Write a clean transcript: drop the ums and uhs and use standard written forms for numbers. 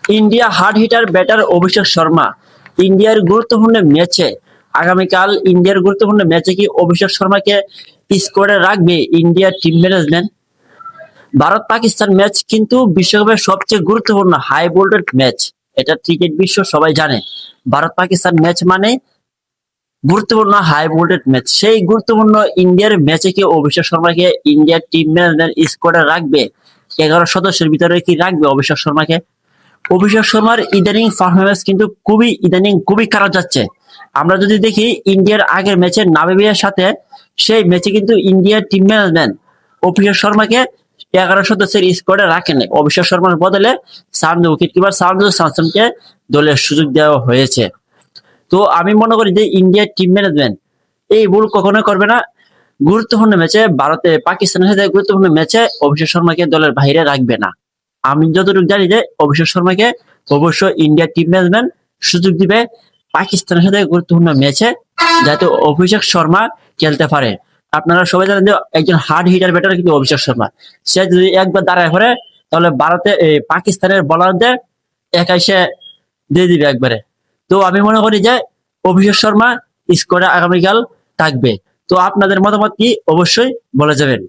India hard hitter batter Abhishek Sharma ইন্ডিয়ার গুরুত্বপূর্ণ ম্যাচে আগামীকাল ইন্ডিয়ার গুরুত্বপূর্ণ ম্যাচে কি অভিষেক শর্মাকে স্কোয়াডে রাখবে ইন্ডিয়ার team management? Bharat Pakistan match কিন্তু বিশ্বকাপের সবচেয়ে গুরুত্বপূর্ণ হাই ভোল্টেজ ম্যাচ। এটা ক্রিকেট বিশ্ব সবাই জানে। ভারত পাকিস্তান ম্যাচ মানে গুরুত্বপূর্ণ হাই ভোল্টেজ ম্যাচ। সেই গুরুত্বপূর্ণ ইন্ডিয়ার ম্যাচে কি অভিষেক শর্মাকে ইন্ডিয়ার টিম ম্যানেজমেন্ট স্কোয়াডে রাখবে? 11 সদস্যের ভিতরে কি রাখবে অভিষেক শর্মাকে? অভিষেক শর্মার ইদানিং পারফরমেন্স কিন্তু খুবই খারাপ যাচ্ছে। আমরা যদি দেখি ইন্ডিয়ার আগের ম্যাচে নামিবিয়ার সাথে, সেই ম্যাচে কিন্তু ইন্ডিয়ার টিম ম্যানেজমেন্ট অভিষেক শর্মাকে 11 সদস্যের স্কোয়াডে রাখেনি। অভিষেক শর্মার বদলে উইকেট কিপার সানজু স্যামসনকে দলের সুযোগ দেওয়া হয়েছে। তো আমি মনে করি যে ইন্ডিয়ার টিম ম্যানেজমেন্ট এই ভুল কখনোই করবে না। গুরুত্বপূর্ণ ম্যাচে পাকিস্তানের সাথে গুরুত্বপূর্ণ ম্যাচে অভিষেক শর্মাকে দলের বাইরে রাখবে না। আমি যতটুকু জানি যে অভিষেক শর্মাকে অবশ্যই ইন্ডিয়া টিম ম্যানেজমেন্ট সুযোগ দিবে পাকিস্তানের সাথে গুরুত্বপূর্ণ ম্যাচে, যাতে অভিষেক শর্মা খেলতে পারে। আপনারা সবাই জানেন যে একজন হার্ড হিটার ব্যাটার কিন্তু অভিষেক শর্মা। সে যদি একবার দাঁড়ায় পড়ে তাহলে পাকিস্তানের বোলারদের একাই সে দিয়ে দিবে একবারে। তো আমি মনে করি যে অভিষেক শর্মা স্কোয়াডে আগামীকাল থাকবে। তো আপনাদের মতামত কি অবশ্যই বলে যাবেন।